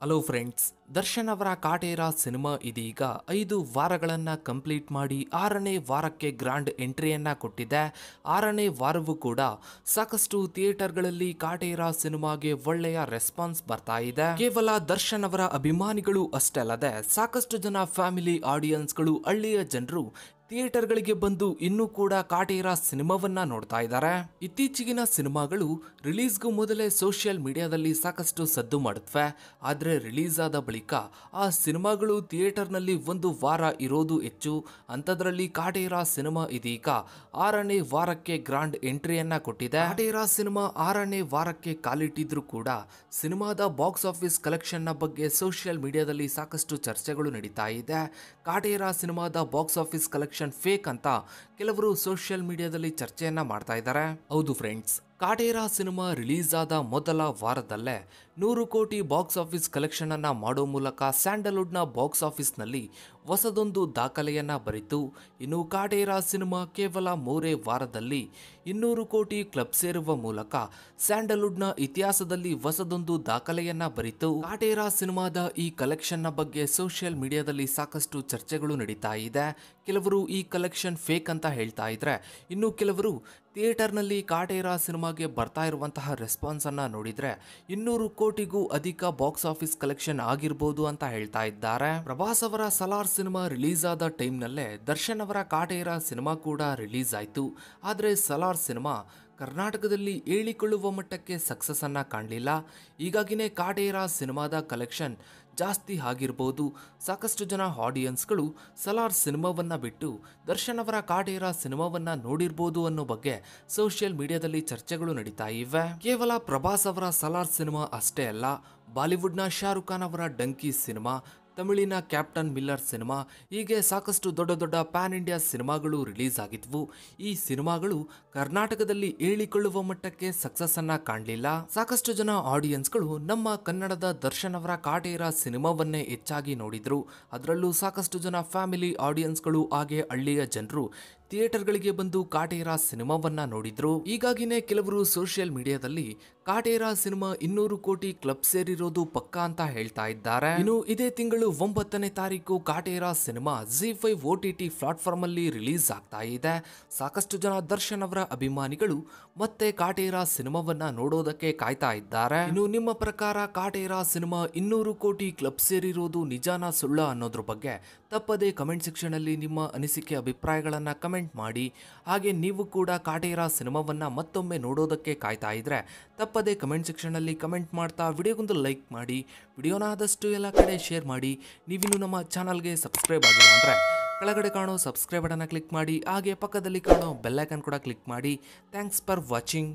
Hello friends, Darshan ಅವರ Kaatera cinema ಇದೀಗ 5 ವಾರಗಳನ್ನ complete ಮಾಡಿ 6ನೇ ವಾರಕ್ಕೆ ಗ್ರಾಂಡ್ ಎಂಟ್ರಿಯನ್ನ ಕೊಟ್ಟಿದೆ. 6ನೇ ವಾರವೂ ಕೂಡ ಸಾಕಷ್ಟು ಥಿಯೇಟರ್ಗಳಲ್ಲಿ ಕಾಟೇರ ಸಿನಿಮಾಗೆ ಒಳ್ಳೆಯ ರೆಸ್ಪಾನ್ಸ್ ಬರ್ತಾ ಇದೆ. ಕೇವಲ ದರ್ಶನ್ ಅವರ ಅಭಿಮಾನಿಗಳು ಅಷ್ಟೇ ಅಲ್ಲದೆ ಸಾಕಷ್ಟು ಜನ ಫ್ಯಾಮಿಲಿ ಆಡಿಯನ್ಸ್ಗಳು, ಹಳ್ಳಿಯ ಜನರು ಥಿಯೇಟರ್ಗಳಿಗೆ ಬಂದು ಇನ್ನೂ ಕೂಡ ಕಾಟೇರ ಸಿನಿಮಾವನ್ನ ನೋಡ್ತಾ ಇದ್ದಾರೆ. ಇತ್ತೀಚೆಗಿನ ಸಿನಿಮಾಗಳು ರಿಲೀಸ್ಗೂ ಮೊದಲೇ ಸೋಷಿಯಲ್ ಮೀಡಿಯಾದಲ್ಲಿ ಸಾಕಷ್ಟು ಸದ್ದು ಮಾಡುತ್ತವೆ. ಆದ್ರೆ ರಿಲೀಸ್ ಆದ ಬಳಿಕ ಆ ಸಿನಿಮಾಗಳು ಥಿಯೇಟರ್ನಲ್ಲಿ 1 ವಾರ ಇರೋದು ಹೆಚ್ಚು. ಅಂಥದ್ರಲ್ಲಿ ಕಾಟೇರ ಸಿನಿಮಾ ಇದೀಗ 6ನೇ ವಾರಕ್ಕೆ ಗ್ರಾಂಡ್ ಎಂಟ್ರಿಯನ್ನ ಕೊಟ್ಟಿದೆ. ಕಾಟೇರ ಸಿನಿಮಾ 6ನೇ ವಾರಕ್ಕೆ ಕಾಲಿಟ್ಟಿದ್ರು ಕೂಡ ಸಿನಿಮಾದ ಬಾಕ್ಸ್ ಆಫೀಸ್ ಕಲೆಕ್ಷನ್ ನ ಬಗ್ಗೆ ಸೋಷಿಯಲ್ ಮೀಡಿಯಾದಲ್ಲಿ ಸಾಕಷ್ಟು ಚರ್ಚೆಗಳು ನಡೀತಾ ಇದೆ. ಕಾಟೇರ ಸಿನಿಮಾದ ಬಾಕ್ಸ್ ಆಫೀಸ್ ಕಲೆಕ್ಷನ್ ಫೇಕ್ ಅಂತ ಕೆಲವರು ಸೋಷಿಯಲ್ ಮೀಡಿಯಾದಲ್ಲಿ ಚರ್ಚೆಯನ್ನ ಮಾಡ್ತಾ ಇದ್ದಾರೆ. ಹೌದು ಫ್ರೆಂಡ್ಸ್, ಕಾಟೇರ ಸಿನಿಮಾ ರಿಲೀಸ್ ಆದ ಮೊದಲ ವಾರದಲ್ಲೇ 100 ಕೋಟಿ ಬಾಕ್ಸ್ ಆಫೀಸ್ ಕಲೆಕ್ಷನ್ ಅನ್ನ ಮಾಡೋ ಮೂಲಕ ಸ್ಯಾಂಡಲ್ವುಡ್ ನ ಬಾಕ್ಸ್ ಆಫೀಸ್ ನಲ್ಲಿ ಹೊಸದೊಂದು ದಾಖಲೆಯನ್ನ ಬರಿತು. ಇನ್ನು ಕಾಟೇರ ಸಿನಿಮಾ ಕೇವಲ 3 ವಾರದಲ್ಲಿ 200 ಕೋಟಿ ಕ್ಲಬ್ ಸೇರುವ ಮೂಲಕ ಸ್ಯಾಂಡಲ್ವುಡ್ ನ ಇತಿಹಾಸದಲ್ಲಿ ಹೊಸದೊಂದು ದಾಖಲೆಯನ್ನ ಬರಿತು. ಕಾಟೇರ ಸಿನಿಮಾದ ಈ ಕಲೆಕ್ಷನ್ ನ ಬಗ್ಗೆ ಸೋಷಿಯಲ್ ಮೀಡಿಯಾದಲ್ಲಿ ಸಾಕಷ್ಟು ಚರ್ಚೆಗಳು ನಡೀತಾ ಇದೆ. ಕೆಲವರು ಈ ಕಲೆಕ್ಷನ್ ಫೇಕ್ ಅಂತ ಹೇಳ್ತಾ ಇದ್ರೆ, ಇನ್ನು ಕೆಲವರು ಥಿಯೇಟರ್ನಲ್ಲಿ ಕಾಟೇರ ಸಿನಿಮಾಗೆ ಬರ್ತಾ ಇರುವಂತಹ ರೆಸ್ಪಾನ್ಸ್ ಅನ್ನ ನೋಡಿದ್ರೆ 200 ಕೋಟಿಗೂ ಅಧಿಕ ಬಾಕ್ಸ್ ಆಫೀಸ್ ಕಲೆಕ್ಷನ್ ಆಗಿರ್ಬೋದು ಅಂತ ಹೇಳ್ತಾ ಇದ್ದಾರೆ. ಪ್ರಭಾಸ್ ಅವರ ಸಲಾರ್ ಸಿನಿಮಾ ರಿಲೀಸ್ ಆದ ಟೈಮ್ ನಲ್ಲೇ ದರ್ಶನ್ ಅವರ ಕಾಟೇರ ಸಿನಿಮಾ ಕೂಡ ರಿಲೀಸ್ ಆಯ್ತು. ಆದ್ರೆ ಸಲಾರ್ ಸಿನಿಮಾ ಕರ್ನಾಟಕದಲ್ಲಿ ಹೇಳಿಕೊಳ್ಳುವ ಮಟ್ಟಕ್ಕೆ ಸಕ್ಸಸ್ ಅನ್ನ ಕಾಣಲಿಲ್ಲ. ಹೀಗಾಗಿನೇ ಕಾಟೇರ ಸಿನಿಮಾದ ಕಲೆಕ್ಷನ್ ಜಾಸ್ತಿ ಆಗಿರ್ಬೋದು. ಸಾಕಷ್ಟು ಜನ ಆಡಿಯನ್ಸ್ಗಳು ಸಲಾರ್ ಸಿನಿಮಾವನ್ನ ಬಿಟ್ಟು ದರ್ಶನ್ ಅವರ ಕಾಟೇರ ಸಿನಿಮಾವನ್ನ ನೋಡಿರ್ಬೋದು ಅನ್ನೋ ಬಗ್ಗೆ ಸೋಷಿಯಲ್ ಮೀಡಿಯಾದಲ್ಲಿ ಚರ್ಚೆಗಳು ನಡೀತಾ ಇವೆ. ಕೇವಲ ಪ್ರಭಾಸ್ ಅವರ ಸಲಾರ್ ಸಿನಿಮಾ ಅಷ್ಟೇ ಅಲ್ಲ, ಬಾಲಿವುಡ್ನ ಶಾರುಖ್ ಖಾನ್ ಅವರ ಡಂಕಿ ಸಿನಿಮಾ, ತಮಿಳಿನ ಕ್ಯಾಪ್ಟನ್ ಮಿಲ್ಲರ್ ಸಿನಿಮಾ, ಹೀಗೆ ಸಾಕಷ್ಟು ದೊಡ್ಡ ದೊಡ್ಡ ಪ್ಯಾನ್ ಇಂಡಿಯಾ ಸಿನಿಮಾಗಳು ರಿಲೀಸ್ ಆಗಿದ್ವು. ಈ ಸಿನಿಮಾಗಳು ಕರ್ನಾಟಕದಲ್ಲಿ ಹೇಳಿಕೊಳ್ಳುವ ಮಟ್ಟಕ್ಕೆ ಸಕ್ಸಸ್ ಅನ್ನ ಕಾಣಲಿಲ್ಲ. ಸಾಕಷ್ಟು ಜನ ಆಡಿಯನ್ಸ್ಗಳು ನಮ್ಮ ಕನ್ನಡದ ದರ್ಶನ್ ಅವರ ಕಾಟೇರ ಸಿನಿಮಾವನ್ನೇ ಹೆಚ್ಚಾಗಿ ನೋಡಿದ್ರು. ಅದರಲ್ಲೂ ಸಾಕಷ್ಟು ಜನ ಫ್ಯಾಮಿಲಿ ಆಡಿಯನ್ಸ್ಗಳು ಹಾಗೆ ಹಳ್ಳಿಯ ಜನರು ಥಿಯೇಟರ್ಗಳಿಗೆ ಬಂದು ಕಾಟೇರ ಸಿನಿಮಾವನ್ನ ನೋಡಿದ್ರು. ಹೀಗಾಗಿನೇ ಕೆಲವರು ಸೋಷಿಯಲ್ ಮೀಡಿಯಾದಲ್ಲಿ ಕಾಟೇರ ಸಿನಿಮಾ 200 ಕೋಟಿ ಕ್ಲಬ್ ಸೇರಿರೋದು ಪಕ್ಕಾ ಅಂತ ಹೇಳ್ತಾ ಇದ್ದಾರೆ. ಇನ್ನು ಇದೇ ತಿಂಗಳು 9ನೇ ತಾರೀಕು Kaatera cinema ZEE5 OTT platform ಅಲ್ಲಿ ರಿಲೀಸ್ ಆಗ್ತಾ ಇದೆ. ಸಾಕಷ್ಟು ಜನ ದರ್ಶನ್ ಅವರ ಅಭಿಮಾನಿಗಳು ಮತ್ತೆ ಕಾಟೇರ ಸಿನಿಮಾವನ್ನ ನೋಡೋದಕ್ಕೆ ಕಾಯ್ತಾ ಇದ್ದಾರೆ. ಇನ್ನು ನಿಮ್ಮ ಪ್ರಕಾರ ಕಾಟೇರ ಸಿನಿಮಾ 200 ಕೋಟಿ ಕ್ಲಬ್ ಸೇರಿರೋದು ನಿಜಾನ ಸುಳ್ಳ ಅನ್ನೋದ್ರ ಬಗ್ಗೆ ತಪ್ಪದೇ ಕಮೆಂಟ್ ಸೆಕ್ಷನ್ ಅಲ್ಲಿ ನಿಮ್ಮ ಅನಿಸಿಕೆ ಅಭಿಪ್ರಾಯಗಳನ್ನ ಕಮೆಂಟ್ ಮಾಡಿ. ಹಾಗೆ ನೀವು ಕೂಡ ಕಾಟೇರ ಸಿನಿಮಾವನ್ನ ಮತ್ತೊಮ್ಮೆ ನೋಡೋದಕ್ಕೆ ಕಾಯ್ತಾ ಇದ್ರೆ ತಪ್ಪದೇ ಕಮೆಂಟ್ ಸೆಕ್ಷನ್ ಅಲ್ಲಿ ಕಮೆಂಟ್ ಮಾಡ್ತಾ ವಿಡಿಯೋಗೊಂದು ಲೈಕ್ ಮಾಡಿ, ವಿಡಿಯೋನ ಆದಷ್ಟು ಎಲ್ಲ ಕಡೆ ಶೇರ್ ಮಾಡಿ. ನೀವಿನ್ನು ನಮ್ಮ ಚಾನಲ್ಗೆ ಸಬ್ಸ್ಕ್ರೈಬ್ ಆಗಿಲ್ಲ ಅಂದ್ರೆ ಕೆಳಗಡೆ ಕಾಣೋ ಸಬ್ಸ್ಕ್ರೈಬ್ ಬಟನ್ ಕ್ಲಿಕ್ ಮಾಡಿ, ಹಾಗೆ ಪಕ್ಕದಲ್ಲಿ ಕಾಣೋ ಬೆಲ್ ಐಕಾನ್ ಕೂಡ ಕ್ಲಿಕ್ ಮಾಡಿ. Thanks for watching.